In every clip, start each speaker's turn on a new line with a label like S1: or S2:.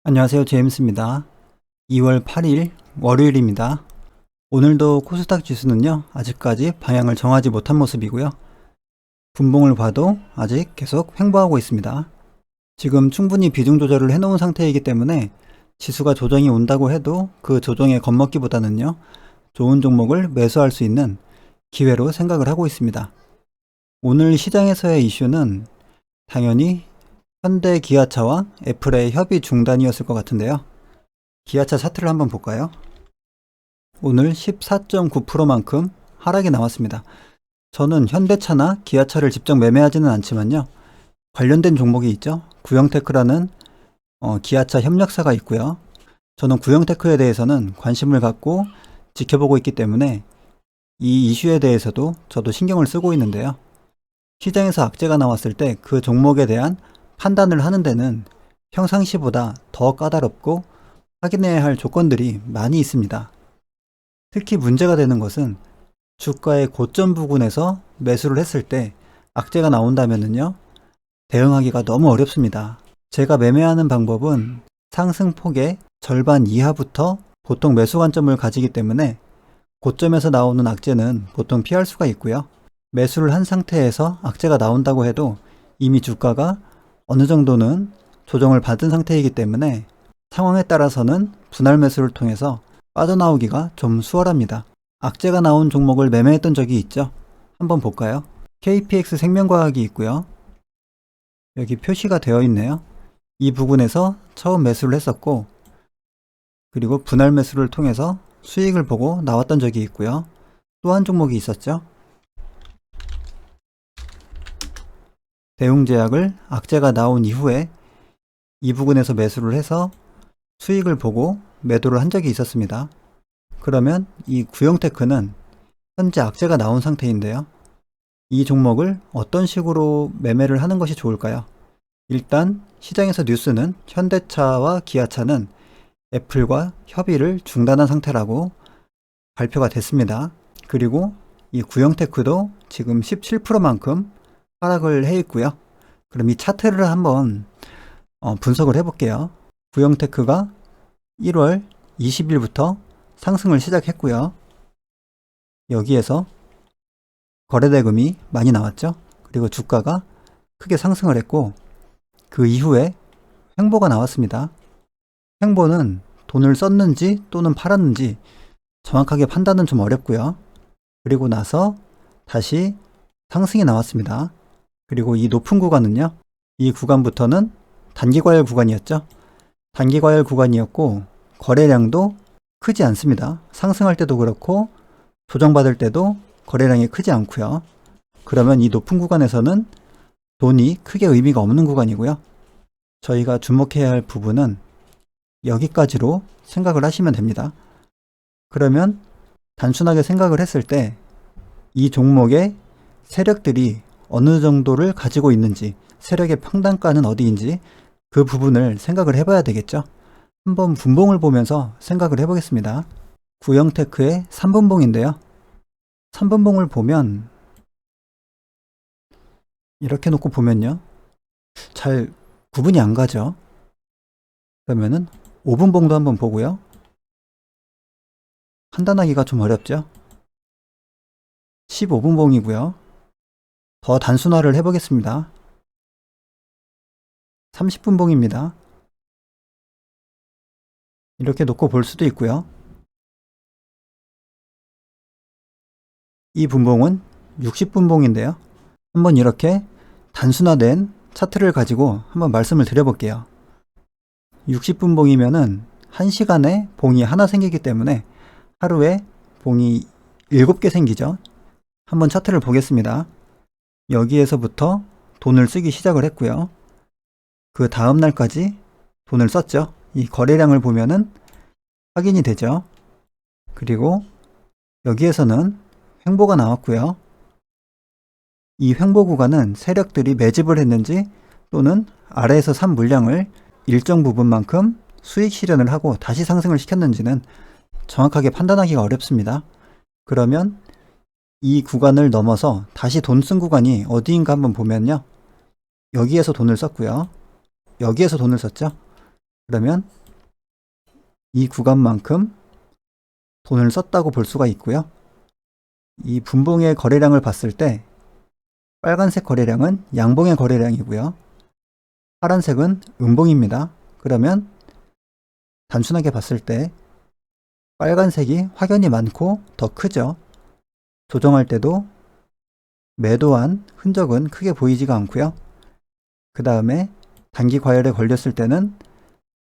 S1: 안녕하세요. 제임스입니다. 2월 8일 월요일입니다. 오늘도 코스닥 지수는요, 아직까지 방향을 정하지 못한 모습이고요. 분봉을 봐도 아직 계속 횡보하고 있습니다. 지금 충분히 비중 조절을 해놓은 상태이기 때문에 지수가 조정이 온다고 해도 그 조정에 겁먹기보다는요, 좋은 종목을 매수할 수 있는 기회로 생각을 하고 있습니다. 오늘 시장에서의 이슈는 당연히 현대 기아차와 애플의 협의 중단이었을 것 같은데요. 기아차 차트를 한번 볼까요? 오늘 14.9%만큼 하락이 나왔습니다. 저는 현대차나 기아차를 직접 매매하지는 않지만요. 관련된 종목이 있죠. 구형테크라는 기아차 협력사가 있고요. 저는 구형테크에 대해서는 관심을 갖고 지켜보고 있기 때문에 이 이슈에 대해서도 저도 신경을 쓰고 있는데요. 시장에서 악재가 나왔을 때 그 종목에 대한 판단을 하는 데는 평상시보다 더 까다롭고 확인해야 할 조건들이 많이 있습니다. 특히 문제가 되는 것은 주가의 고점 부근에서 매수를 했을 때 악재가 나온다면요, 대응하기가 너무 어렵습니다. 제가 매매하는 방법은 상승폭의 절반 이하부터 보통 매수 관점을 가지기 때문에 고점에서 나오는 악재는 보통 피할 수가 있고요. 매수를 한 상태에서 악재가 나온다고 해도 이미 주가가 어느 정도는 조정을 받은 상태이기 때문에 상황에 따라서는 분할 매수를 통해서 빠져나오기가 좀 수월합니다. 악재가 나온 종목을 매매했던 적이 있죠. 한번 볼까요? KPX 생명과학이 있고요. 여기 표시가 되어 있네요. 이 부분에서 처음 매수를 했었고, 그리고 분할 매수를 통해서 수익을 보고 나왔던 적이 있고요. 또 한 종목이 있었죠. 대웅제약을 악재가 나온 이후에 이 부분에서 매수를 해서 수익을 보고 매도를 한 적이 있었습니다. 그러면 이 구형테크는 현재 악재가 나온 상태인데요. 이 종목을 어떤 식으로 매매를 하는 것이 좋을까요? 일단 시장에서 뉴스는 현대차와 기아차는 애플과 협의를 중단한 상태라고 발표가 됐습니다. 그리고 이 구형테크도 지금 17%만큼 하락을 해 있고요. 그럼 이 차트를 한번 분석을 해볼게요. 구형테크가 1월 20일부터 상승을 시작했고요. 여기에서 거래대금이 많이 나왔죠. 그리고 주가가 크게 상승을 했고, 그 이후에 횡보가 나왔습니다. 횡보는 돈을 썼는지 또는 팔았는지 정확하게 판단은 좀 어렵고요. 그리고 나서 다시 상승이 나왔습니다. 그리고 이 높은 구간은요, 이 구간부터는 단기과열 구간이었죠. 단기과열 구간이었고 거래량도 크지 않습니다. 상승할 때도 그렇고 조정받을 때도 거래량이 크지 않고요. 그러면 이 높은 구간에서는 돈이 크게 의미가 없는 구간이고요. 저희가 주목해야 할 부분은 여기까지로 생각을 하시면 됩니다. 그러면 단순하게 생각을 했을 때 이 종목의 세력들이 어느 정도를 가지고 있는지, 세력의 평단가는 어디인지 그 부분을 생각을 해봐야 되겠죠. 한번 분봉을 보면서 생각을 해보겠습니다. 구형테크의 3분봉인데요. 3분봉을 보면 이렇게 놓고 보면요, 잘 구분이 안 가죠. 그러면은 5분봉도 한번 보고요. 판단하기가 좀 어렵죠. 15분봉이고요. 더 단순화를 해보겠습니다. 30분봉입니다. 이렇게 놓고 볼 수도 있고요. 이 분봉은 60분봉인데요. 한번 이렇게 단순화된 차트를 가지고 한번 말씀을 드려볼게요. 60분봉이면은 1시간에 봉이 하나 생기기 때문에 하루에 봉이 7개 생기죠. 한번 차트를 보겠습니다. 여기에서부터 돈을 쓰기 시작을 했고요. 그 다음 날까지 돈을 썼죠. 이 거래량을 보면은 확인이 되죠. 그리고 여기에서는 횡보가 나왔고요. 이 횡보 구간은 세력들이 매집을 했는지 또는 아래에서 산 물량을 일정 부분만큼 수익 실현을 하고 다시 상승을 시켰는지는 정확하게 판단하기가 어렵습니다. 그러면 이 구간을 넘어서 다시 돈 쓴 구간이 어디인가 한번 보면요. 여기에서 돈을 썼고요. 여기에서 돈을 썼죠. 그러면 이 구간만큼 돈을 썼다고 볼 수가 있고요. 이 분봉의 거래량을 봤을 때 빨간색 거래량은 양봉의 거래량이고요. 파란색은 음봉입니다. 그러면 단순하게 봤을 때 빨간색이 확연히 많고 더 크죠. 조정할 때도 매도한 흔적은 크게 보이지가 않고요. 그 다음에 단기 과열에 걸렸을 때는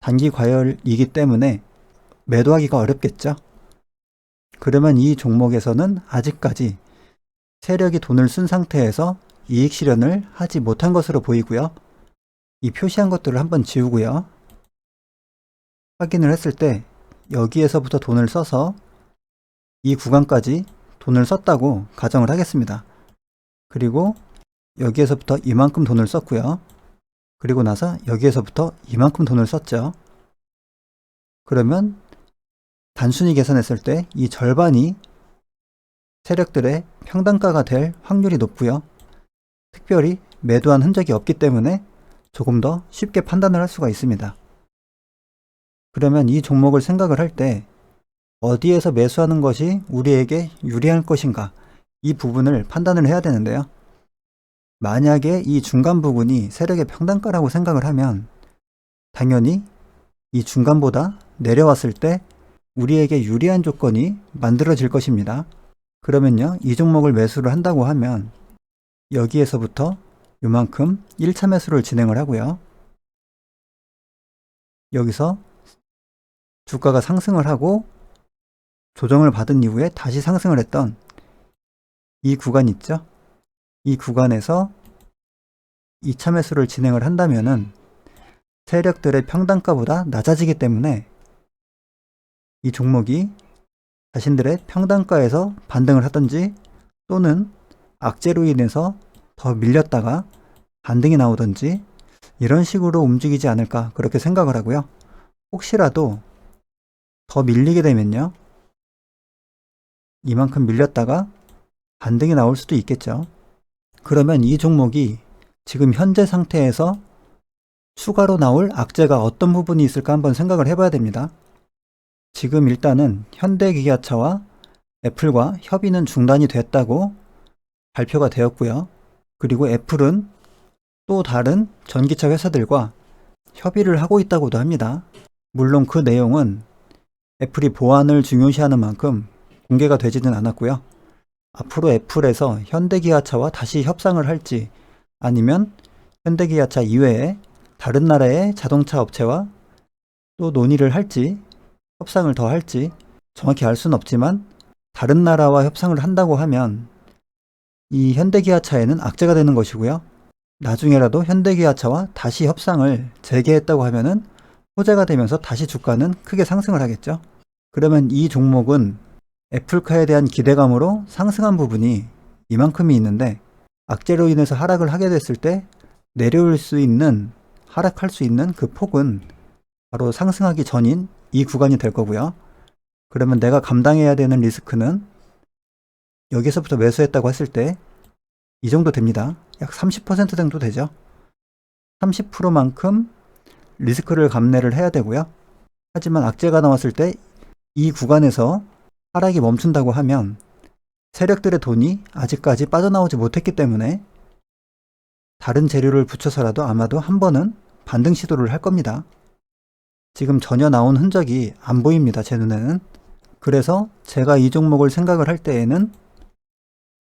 S1: 단기 과열이기 때문에 매도하기가 어렵겠죠. 그러면 이 종목에서는 아직까지 세력이 돈을 쓴 상태에서 이익 실현을 하지 못한 것으로 보이고요. 이 표시한 것들을 한번 지우고요. 확인을 했을 때 여기에서부터 돈을 써서 이 구간까지 돈을 썼다고 가정을 하겠습니다. 그리고 여기에서부터 이만큼 돈을 썼고요. 그리고 나서 여기에서부터 이만큼 돈을 썼죠. 그러면 단순히 계산했을 때 이 절반이 세력들의 평단가가 될 확률이 높고요. 특별히 매도한 흔적이 없기 때문에 조금 더 쉽게 판단을 할 수가 있습니다. 그러면 이 종목을 생각을 할 때 어디에서 매수하는 것이 우리에게 유리할 것인가, 이 부분을 판단을 해야 되는데요. 만약에 이 중간 부분이 세력의 평단가라고 생각을 하면 당연히 이 중간보다 내려왔을 때 우리에게 유리한 조건이 만들어질 것입니다. 그러면요, 이 종목을 매수를 한다고 하면 여기에서부터 이만큼 1차 매수를 진행을 하고요. 여기서 주가가 상승을 하고 조정을 받은 이후에 다시 상승을 했던 이 구간 있죠? 이 구간에서 2차 매수를 진행을 한다면은 세력들의 평단가보다 낮아지기 때문에 이 종목이 자신들의 평단가에서 반등을 하든지 또는 악재로 인해서 더 밀렸다가 반등이 나오든지 이런 식으로 움직이지 않을까, 그렇게 생각을 하고요. 혹시라도 더 밀리게 되면요, 이만큼 밀렸다가 반등이 나올 수도 있겠죠. 그러면 이 종목이 지금 현재 상태에서 추가로 나올 악재가 어떤 부분이 있을까 한번 생각을 해봐야 됩니다. 지금 일단은 현대기아차와 애플과 협의는 중단이 됐다고 발표가 되었고요. 그리고 애플은 또 다른 전기차 회사들과 협의를 하고 있다고도 합니다. 물론 그 내용은 애플이 보안을 중요시하는 만큼 공개가 되지는 않았고요. 앞으로 애플에서 현대기아차와 다시 협상을 할지 아니면 현대기아차 이외에 다른 나라의 자동차 업체와 또 논의를 할지 협상을 더 할지 정확히 알 수는 없지만 다른 나라와 협상을 한다고 하면 이 현대기아차에는 악재가 되는 것이고요. 나중에라도 현대기아차와 다시 협상을 재개했다고 하면은 호재가 되면서 다시 주가는 크게 상승을 하겠죠. 그러면 이 종목은 애플카에 대한 기대감으로 상승한 부분이 이만큼이 있는데 악재로 인해서 하락을 하게 됐을 때 내려올 수 있는, 하락할 수 있는 그 폭은 바로 상승하기 전인 이 구간이 될 거고요. 그러면 내가 감당해야 되는 리스크는 여기서부터 매수했다고 했을 때 이 정도 됩니다. 약 30% 정도 되죠. 30%만큼 리스크를 감내를 해야 되고요. 하지만 악재가 나왔을 때 이 구간에서 하락이 멈춘다고 하면 세력들의 돈이 아직까지 빠져나오지 못했기 때문에 다른 재료를 붙여서라도 아마도 한 번은 반등 시도를 할 겁니다. 지금 전혀 나온 흔적이 안 보입니다, 제 눈에는. 그래서 제가 이 종목을 생각을 할 때에는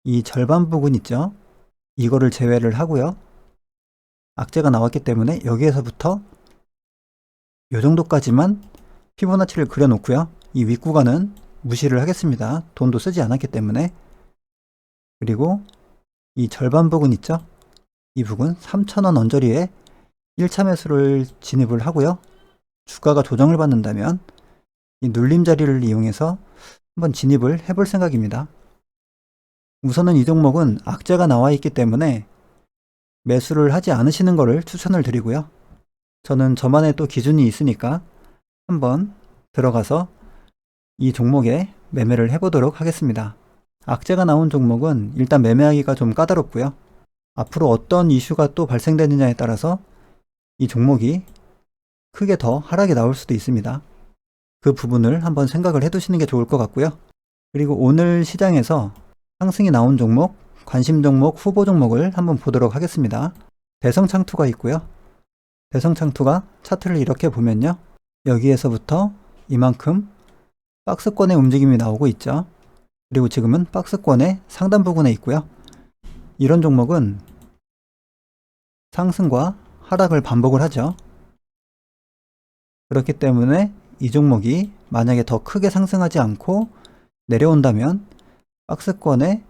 S1: 이 절반 부분 있죠? 이거를 제외를 하고요. 악재가 나왔기 때문에 여기에서부터 이 정도까지만 피보나치를 그려놓고요. 이 윗구간은 무시를 하겠습니다. 돈도 쓰지 않았기 때문에. 그리고 이 절반 부분 있죠? 이 부분 3,000원 언저리에 1차 매수를 진입을 하고요. 주가가 조정을 받는다면 이 눌림 자리를 이용해서 한번 진입을 해볼 생각입니다. 우선은 이 종목은 악재가 나와 있기 때문에 매수를 하지 않으시는 것을 추천을 드리고요. 저는 저만의 또 기준이 있으니까 한번 들어가서 이 종목에 매매를 해보도록 하겠습니다. 악재가 나온 종목은 일단 매매하기가 좀 까다롭고요. 앞으로 어떤 이슈가 또 발생되느냐에 따라서 이 종목이 크게 더 하락이 나올 수도 있습니다. 그 부분을 한번 생각을 해 두시는 게 좋을 것 같고요. 그리고 오늘 시장에서 상승이 나온 종목, 관심 종목, 후보 종목을 한번 보도록 하겠습니다. 대성창투가 있고요. 대성창투가 차트를 이렇게 보면요. 여기에서부터 이만큼 박스권의 움직임이 나오고 있죠. 그리고 지금은 박스권의 상단 부분에 있고요. 이런 종목은 상승과 하락을 반복을 하죠. 그렇기 때문에 이 종목이 만약에 더 크게 상승하지 않고 내려온다면 박스권의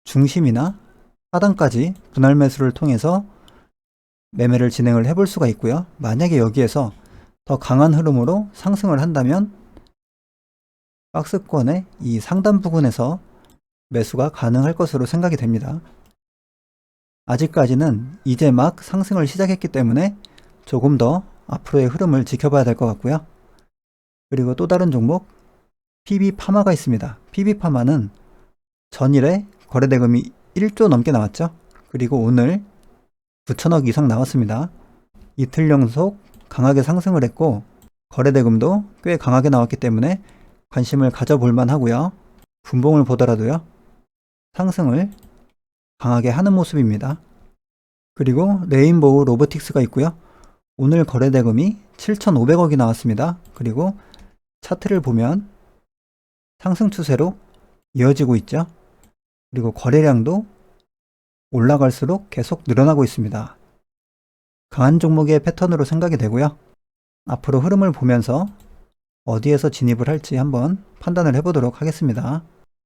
S1: 중심이나 하단까지 분할 매수를 통해서 매매를 진행을 해볼 수가 있고요. 만약에 여기에서 더 강한 흐름으로 상승을 한다면 박스권의 이 상단 부분에서 매수가 가능할 것으로 생각이 됩니다. 아직까지는 이제 막 상승을 시작했기 때문에 조금 더 앞으로의 흐름을 지켜봐야 될 것 같고요. 그리고 또 다른 종목 PB파마가 있습니다. PB파마는 전일에 거래대금이 1조 넘게 나왔죠. 그리고 오늘 9천억 이상 나왔습니다. 이틀 연속 강하게 상승을 했고 거래대금도 꽤 강하게 나왔기 때문에 관심을 가져볼만 하고요. 분봉을 보더라도요. 상승을 강하게 하는 모습입니다. 그리고 레인보우 로보틱스가 있고요. 오늘 거래대금이 7,500억이 나왔습니다. 그리고 차트를 보면 상승 추세로 이어지고 있죠. 그리고 거래량도 올라갈수록 계속 늘어나고 있습니다. 강한 종목의 패턴으로 생각이 되고요. 앞으로 흐름을 보면서 어디에서 진입을 할지 한번 판단을 해보도록 하겠습니다.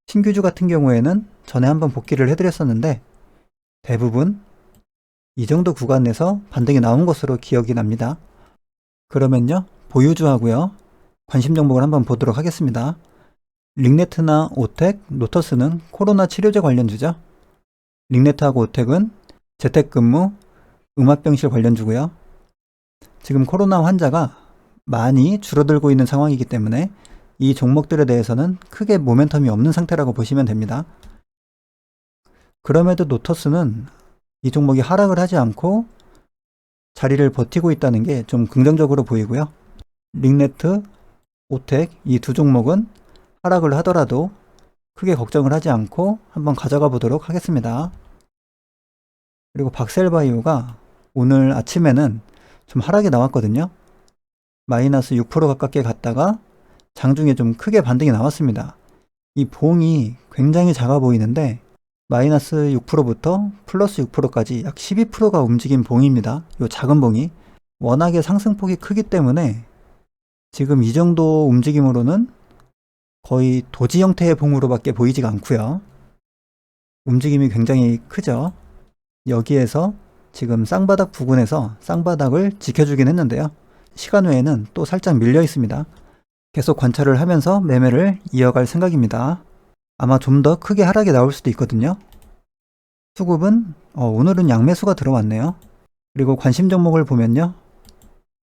S1: 신규주 같은 경우에는 전에 한번 복귀를 해드렸었는데 대부분 이 정도 구간에서 반등이 나온 것으로 기억이 납니다. 그러면요, 보유주하고요, 관심 종목을 한번 보도록 하겠습니다. 링네트나 오텍, 노터스는 코로나 치료제 관련주죠. 링네트하고 오텍은 재택근무, 음압병실 관련주고요. 지금 코로나 환자가 많이 줄어들고 있는 상황이기 때문에 이 종목들에 대해서는 크게 모멘텀이 없는 상태라고 보시면 됩니다. 그럼에도 노터스는 이 종목이 하락을 하지 않고 자리를 버티고 있다는 게 좀 긍정적으로 보이고요. 링네트, 오텍 이 두 종목은 하락을 하더라도 크게 걱정을 하지 않고 한번 가져가 보도록 하겠습니다. 그리고 박셀바이오가 오늘 아침에는 좀 하락이 나왔거든요. 마이너스 6% 가깝게 갔다가 장중에 좀 크게 반등이 나왔습니다. 이 봉이 굉장히 작아 보이는데 마이너스 6%부터 플러스 6%까지 약 12%가 움직인 봉입니다. 이 작은 봉이 워낙에 상승폭이 크기 때문에 지금 이 정도 움직임으로는 거의 도지 형태의 봉으로밖에 보이지가 않고요. 움직임이 굉장히 크죠. 여기에서 지금 쌍바닥 부근에서 쌍바닥을 지켜주긴 했는데요. 시간 외에는 또 살짝 밀려 있습니다. 계속 관찰을 하면서 매매를 이어갈 생각입니다. 아마 좀 더 크게 하락이 나올 수도 있거든요. 수급은 오늘은 양매수가 들어왔네요. 그리고 관심 종목을 보면요.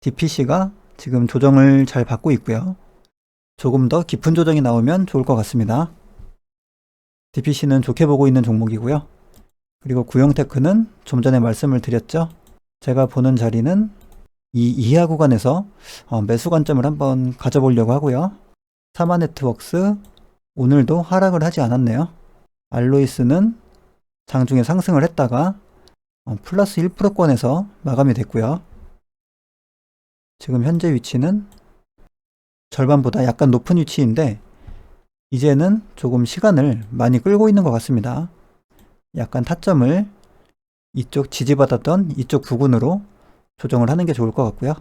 S1: DPC가 지금 조정을 잘 받고 있고요. 조금 더 깊은 조정이 나오면 좋을 것 같습니다. DPC는 좋게 보고 있는 종목이고요. 그리고 구형테크는 좀 전에 말씀을 드렸죠. 제가 보는 자리는 이 이하 구간에서 매수 관점을 한번 가져보려고 하고요. 사마네트웍스 오늘도 하락을 하지 않았네요. 알로이스는 장중에 상승을 했다가 플러스 1%권에서 마감이 됐고요. 지금 현재 위치는 절반보다 약간 높은 위치인데 이제는 조금 시간을 많이 끌고 있는 것 같습니다. 약간 타점을 이쪽 지지받았던 이쪽 부근으로 조정을 하는 게 좋을 것 같고요.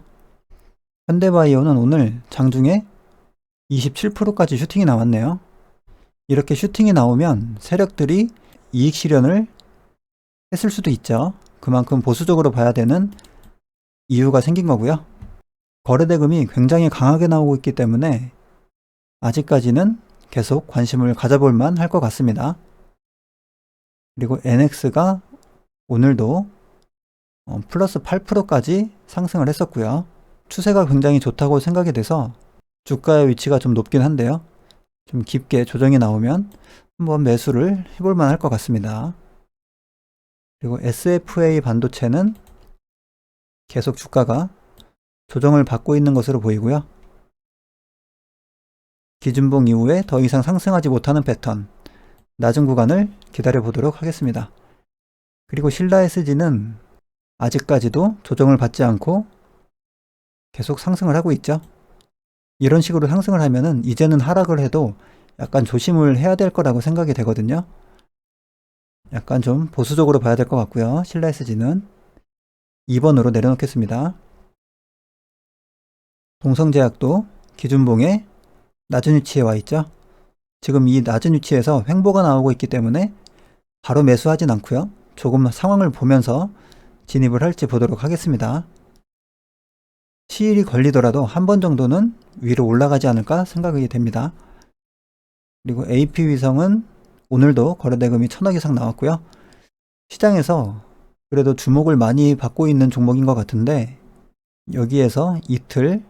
S1: 현대바이오는 오늘 장중에 27%까지 슈팅이 나왔네요. 이렇게 슈팅이 나오면 세력들이 이익 실현을 했을 수도 있죠. 그만큼 보수적으로 봐야 되는 이유가 생긴 거고요. 거래대금이 굉장히 강하게 나오고 있기 때문에 아직까지는 계속 관심을 가져볼 만 할 것 같습니다. 그리고 NX가 오늘도 플러스 8%까지 상승을 했었고요. 추세가 굉장히 좋다고 생각이 돼서 주가의 위치가 좀 높긴 한데요. 좀 깊게 조정이 나오면 한번 매수를 해볼 만할 것 같습니다. 그리고 SFA 반도체는 계속 주가가 조정을 받고 있는 것으로 보이고요. 기준봉 이후에 더 이상 상승하지 못하는 패턴, 낮은 구간을 기다려 보도록 하겠습니다. 그리고 신라 SG는 아직까지도 조정을 받지 않고 계속 상승을 하고 있죠. 이런 식으로 상승을 하면은 이제는 하락을 해도 약간 조심을 해야 될 거라고 생각이 되거든요. 약간 좀 보수적으로 봐야 될 것 같고요. 신라 SG는 2번으로 내려놓겠습니다. 동성제약도 기준봉의 낮은 위치에 와 있죠. 지금 이 낮은 위치에서 횡보가 나오고 있기 때문에 바로 매수하진 않고요. 조금 상황을 보면서 진입을 할지 보도록 하겠습니다. 시일이 걸리더라도 한 번 정도는 위로 올라가지 않을까 생각이 됩니다. 그리고 AP위성은 오늘도 거래대금이 1000억 이상 나왔고요. 시장에서 그래도 주목을 많이 받고 있는 종목인 것 같은데 여기에서 이틀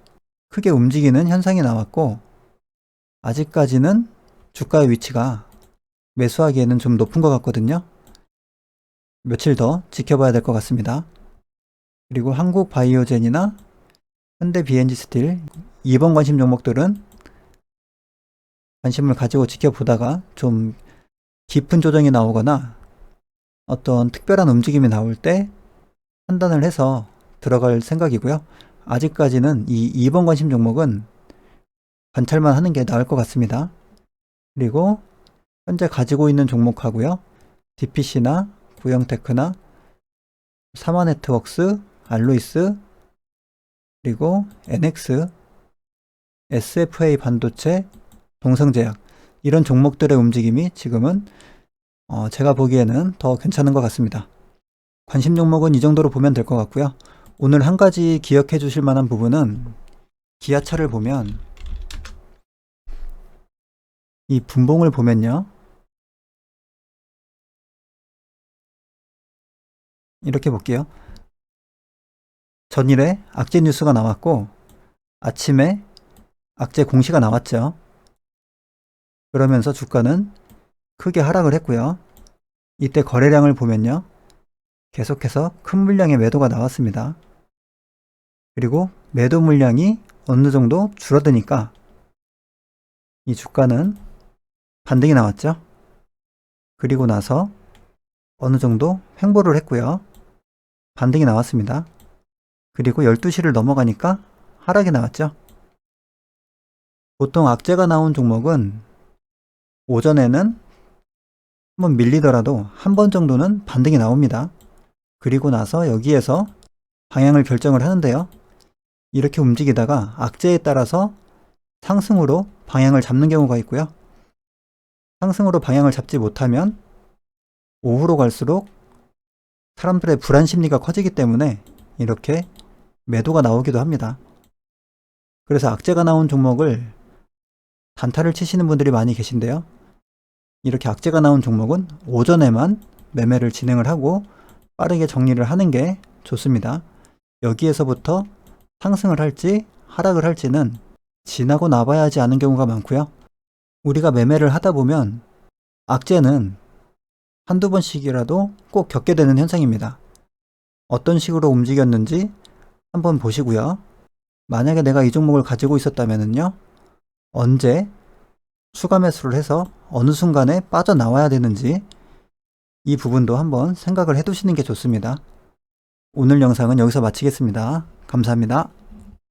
S1: 크게 움직이는 현상이 나왔고 아직까지는 주가의 위치가 매수하기에는 좀 높은 것 같거든요. 며칠 더 지켜봐야 될 것 같습니다. 그리고 한국바이오젠이나 현대비엔지스틸 2번 관심 종목들은 관심을 가지고 지켜보다가 좀 깊은 조정이 나오거나 어떤 특별한 움직임이 나올 때 판단을 해서 들어갈 생각이고요. 아직까지는 이 2번 관심 종목은 관찰만 하는 게 나을 것 같습니다. 그리고 현재 가지고 있는 종목하고요. DPC나 구형테크나 사마네트웍스, 알로이스, 그리고 NX, SFA 반도체, 동성제약 이런 종목들의 움직임이 지금은 제가 보기에는 더 괜찮은 것 같습니다. 관심 종목은 이 정도로 보면 될 것 같고요. 오늘 한 가지 기억해 주실 만한 부분은 기아차를 보면 이 분봉을 보면요. 이렇게 볼게요. 전일에 악재 뉴스가 나왔고 아침에 악재 공시가 나왔죠. 그러면서 주가는 크게 하락을 했고요. 이때 거래량을 보면요. 계속해서 큰 물량의 매도가 나왔습니다. 그리고 매도 물량이 어느 정도 줄어드니까 이 주가는 반등이 나왔죠. 그리고 나서 어느 정도 횡보를 했고요. 반등이 나왔습니다. 그리고 12시를 넘어가니까 하락이 나왔죠. 보통 악재가 나온 종목은 오전에는 한번 밀리더라도 한 번 정도는 반등이 나옵니다. 그리고 나서 여기에서 방향을 결정을 하는데요. 이렇게 움직이다가 악재에 따라서 상승으로 방향을 잡는 경우가 있고요. 상승으로 방향을 잡지 못하면 오후로 갈수록 사람들의 불안 심리가 커지기 때문에 이렇게 매도가 나오기도 합니다. 그래서 악재가 나온 종목을 단타를 치시는 분들이 많이 계신데요. 이렇게 악재가 나온 종목은 오전에만 매매를 진행을 하고 빠르게 정리를 하는 게 좋습니다. 여기에서부터 상승을 할지 하락을 할지는 지나고 나봐야지 아는 경우가 많고요. 우리가 매매를 하다 보면 악재는 한두 번씩이라도 꼭 겪게 되는 현상입니다. 어떤 식으로 움직였는지 한번 보시고요. 만약에 내가 이 종목을 가지고 있었다면요. 언제 추가 매수를 해서 어느 순간에 빠져나와야 되는지 이 부분도 한번 생각을 해두시는 게 좋습니다. 오늘 영상은 여기서 마치겠습니다. 감사합니다.